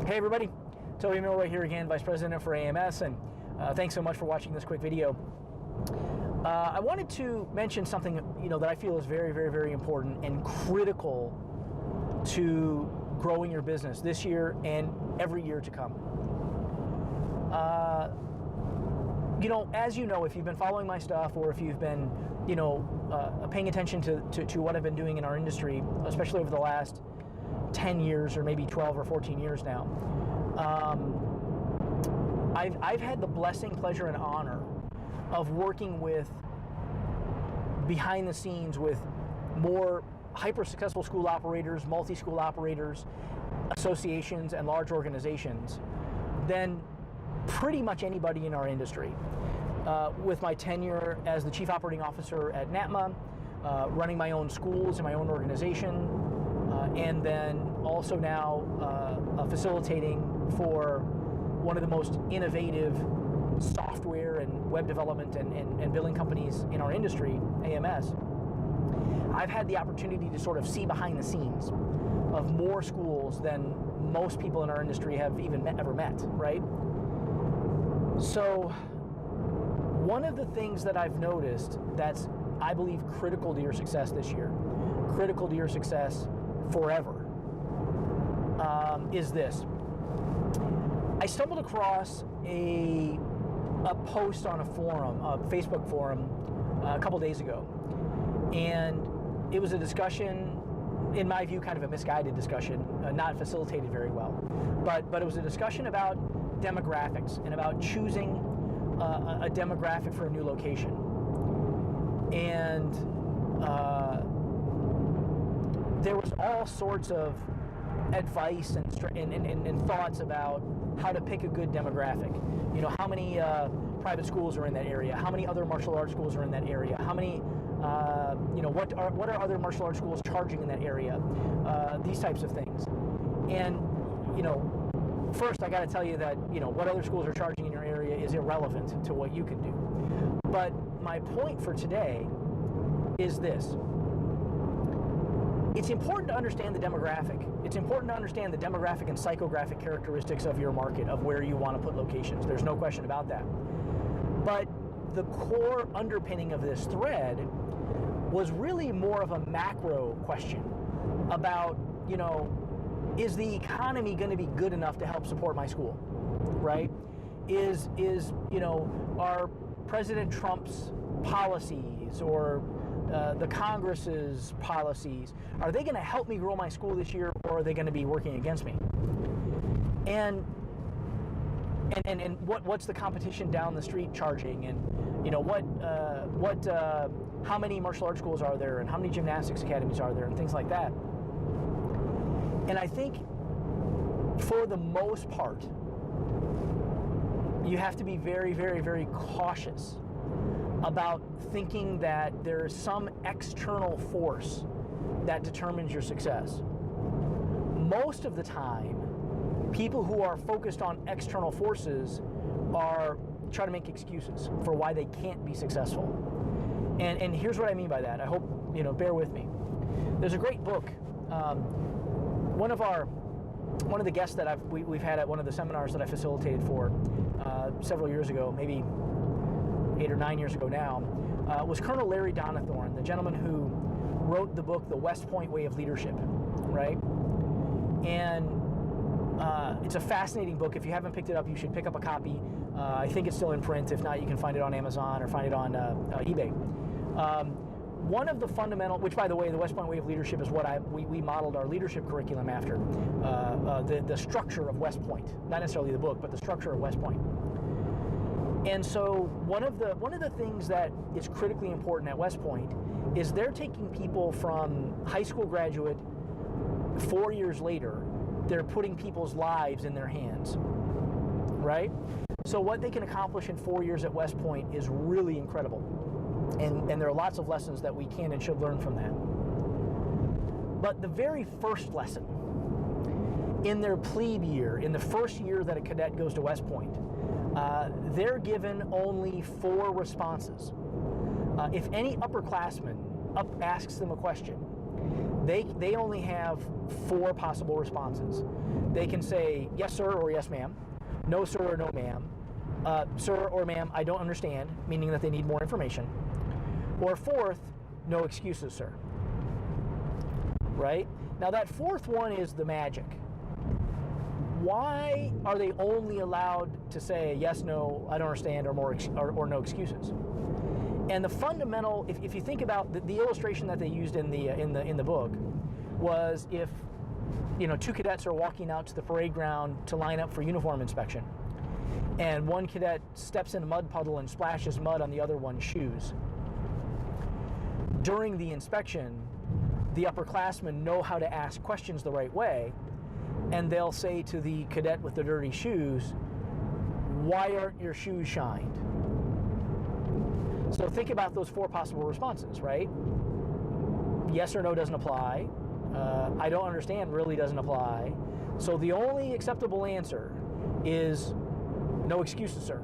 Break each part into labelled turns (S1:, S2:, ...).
S1: Hey everybody, Toby Milroy here again, Vice President for AMS, and thanks so much for watching this quick video. I wanted to mention something that I feel is very, very, very important and critical to growing your business this year and every year to come. As you know, if you've been following my stuff or if you've been, paying attention to what I've been doing in our industry, especially over the last 10 years or maybe 12 or 14 years now, I've had the blessing, pleasure, and honor of working with, behind the scenes, with more hyper-successful school operators, multi-school operators, associations, and large organizations than pretty much anybody in our industry. With my tenure as the Chief Operating Officer at NATMA, running my own schools and my own organization, and then also now facilitating for one of the most innovative software and web development and billing companies in our industry, AMS. I've had the opportunity to sort of see behind the scenes of more schools than most people in our industry have even ever met, right? So one of the things that I've noticed that's, I believe, critical to your success this year, critical to your success forever, is this. I stumbled across a post on a forum, a Facebook forum, a couple days ago, and it was a discussion, in my view, kind of a misguided discussion, not facilitated very well, but it was a discussion about demographics and about choosing a demographic for a new location. And there was all sorts of advice and thoughts about how to pick a good demographic. How many private schools are in that area? How many other martial arts schools are in that area? How many, what are other martial arts schools charging in that area? These types of things. And, first I got to tell you that, what other schools are charging in your area is irrelevant to what you can do. But my point for today is this. It's important to understand the demographic. It's important to understand the demographic and psychographic characteristics of your market, of where you want to put locations. There's no question about that. But the core underpinning of this thread was really more of a macro question about, is the economy going to be good enough to help support my school, right? Are President Trump's policies or the Congress's policies, are they going to help me grow my school this year, or are they going to be working against me? And what's the competition down the street charging? And how many martial arts schools are there, and how many gymnastics academies are there, and things like that. And I think for the most part, you have to be very, very, very cautious about thinking that there is some external force that determines your success. Most of the time, people who are focused on external forces are trying to make excuses for why they can't be successful. And here's what I mean by that. I hope, bear with me. There's a great book. One of the guests that we've had at one of the seminars that I facilitated for several years ago, maybe 8 or 9 years ago now, was Colonel Larry Donathorn, the gentleman who wrote the book, The West Point Way of Leadership, right? And it's a fascinating book. If you haven't picked it up, you should pick up a copy. I think it's still in print. If not, you can find it on Amazon or find it on eBay. One of the fundamental, which by the way, the West Point Way of Leadership is what we modeled our leadership curriculum after, the structure of West Point, not necessarily the book, but the structure of West Point. And so one of the things that is critically important at West Point is they're taking people from high school graduate, 4 years later, they're putting people's lives in their hands, right? So what they can accomplish in 4 years at West Point is really incredible. And there are lots of lessons that we can and should learn from that. But the very first lesson in their plebe year, in the first year that a cadet goes to West Point, they're given only 4 responses. If any upperclassman asks them a question, They only have 4 possible responses. They can say yes sir or yes ma'am, no sir or no ma'am, sir or ma'am I don't understand, meaning that they need more information, or 4th, no excuses sir. Right? Now that 4th one is the magic. Why are they only allowed to say yes, no, I don't understand, or no excuses? And the fundamental, if you think about the illustration that they used in the book, was if 2 cadets are walking out to the parade ground to line up for uniform inspection, and one cadet steps in a mud puddle and splashes mud on the other one's shoes. During the inspection, the upperclassmen know how to ask questions the right way, and they'll say to the cadet with the dirty shoes, "Why aren't your shoes shined?" So think about those 4 possible responses, right? Yes or no doesn't apply. I don't understand really doesn't apply. So the only acceptable answer is no excuses, sir.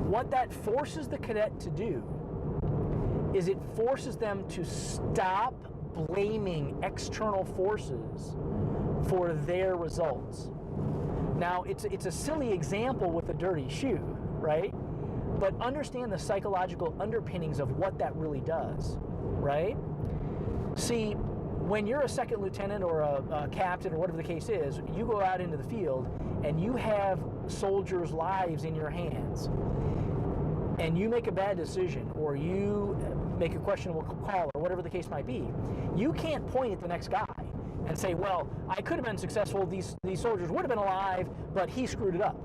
S1: What that forces the cadet to do is it forces them to stop blaming external forces for their results. Now, it's a silly example with a dirty shoe, right? But understand the psychological underpinnings of what that really does, right? See, when you're a second lieutenant or a captain or whatever the case is, you go out into the field and you have soldiers' lives in your hands, and you make a bad decision or you make a questionable call or whatever the case might be, you can't point at the next guy and say, well, I could have been successful, these soldiers would have been alive, but he screwed it up,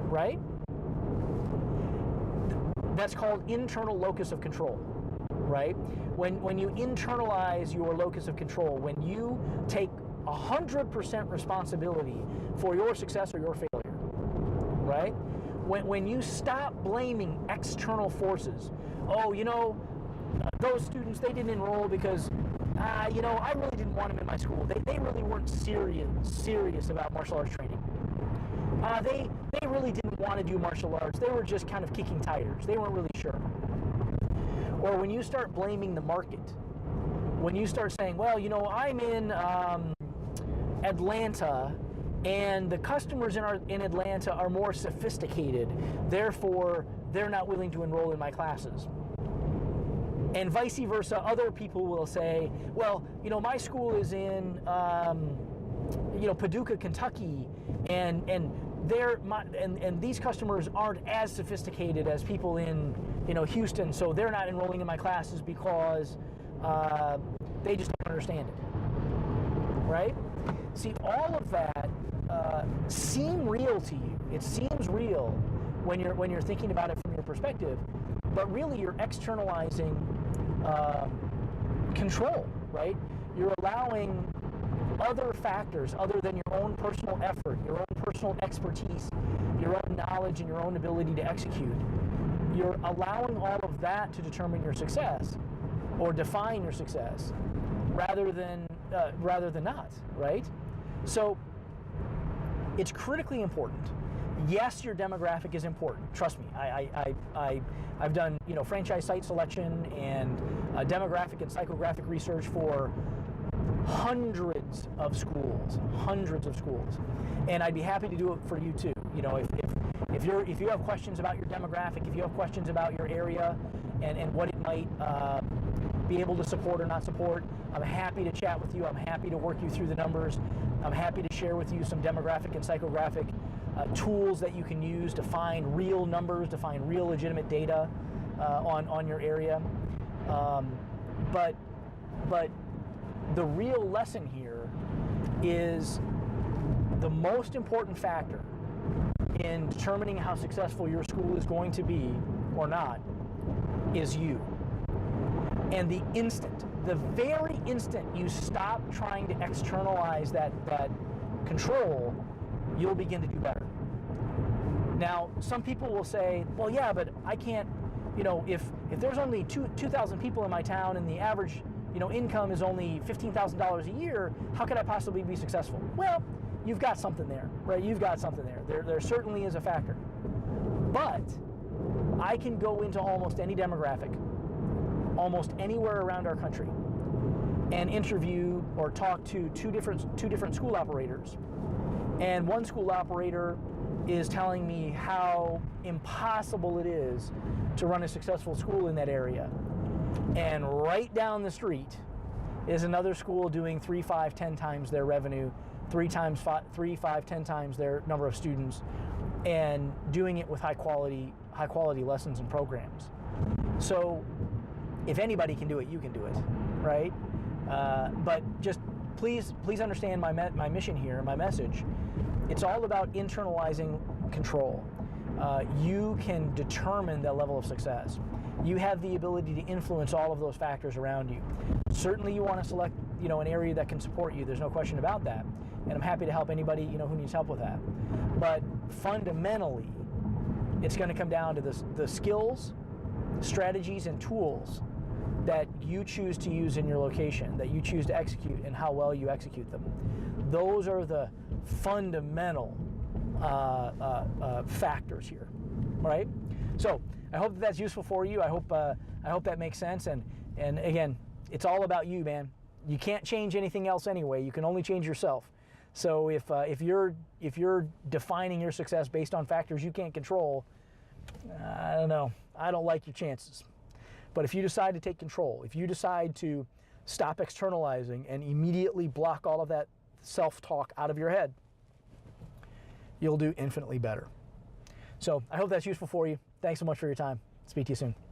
S1: right? That's called internal locus of control, right? When you internalize your locus of control, when you take 100% responsibility for your success or your failure, right? When you stop blaming external forces, those students, they didn't enroll because, I really didn't want them in my school. They really weren't serious about martial arts training. They really didn't want to do martial arts. They were just kind of kicking tires. They weren't really sure. Or when you start blaming the market, when you start saying, well, I'm in Atlanta, and the customers in Atlanta are more sophisticated, therefore they're not willing to enroll in my classes. And vice versa, other people will say, well, my school is in Paducah, Kentucky, and these customers aren't as sophisticated as people in Houston, so they're not enrolling in my classes because they just don't understand it, right? See, all of that seem real to you. It seems real when you're thinking about it from your perspective, but really you're externalizing control, right? You're allowing other factors other than your own personal effort, your own personal expertise, your own knowledge, and your own ability to execute. You're allowing all of that to determine your success or define your success rather than not, right? So it's critically important. Yes, your demographic is important. Trust me. I've done franchise site selection and demographic and psychographic research for hundreds of schools, and I'd be happy to do it for you too. If you have questions about your demographic, if you have questions about your area and what it might be able to support or not support, I'm happy to chat with you. I'm happy to work you through the numbers. I'm happy to share with you some demographic and psychographic tools that you can use to find real numbers, to find real legitimate data on your area. But the real lesson here is the most important factor in determining how successful your school is going to be or not is you. And the very instant you stop trying to externalize that control, you'll begin to do better. Now, some people will say, well, yeah, but I can't, if there's only 2,000 people in my town and the average, income is only $15,000 a year, how could I possibly be successful? Well, you've got something there, right? You've got something there. There certainly is a factor. But I can go into almost any demographic almost anywhere around our country and interview or talk to two different school operators. And one school operator is telling me how impossible it is to run a successful school in that area. And right down the street is another school doing 3, 5, 10 times their revenue, 3, 5, 10 times their number of students, and doing it with high quality lessons and programs. So if anybody can do it, you can do it, right? But just please understand my mission here, my message. It's all about internalizing control. You can determine the level of success. You have the ability to influence all of those factors around you. Certainly you want to select, an area that can support you. There's no question about that. And I'm happy to help anybody, who needs help with that. But fundamentally, it's going to come down to the skills, strategies, and tools that you choose to use in your location, that you choose to execute, and how well you execute them. Those are the fundamental factors here, right? So I hope that's useful for you. I hope that makes sense. And again, it's all about you, man. You can't change anything else anyway. You can only change yourself. So if you're defining your success based on factors you can't control, I don't know. I don't like your chances. But if you decide to take control, if you decide to stop externalizing and immediately block all of that self-talk out of your head, you'll do infinitely better. So I hope that's useful for you. Thanks so much for your time. Speak to you soon.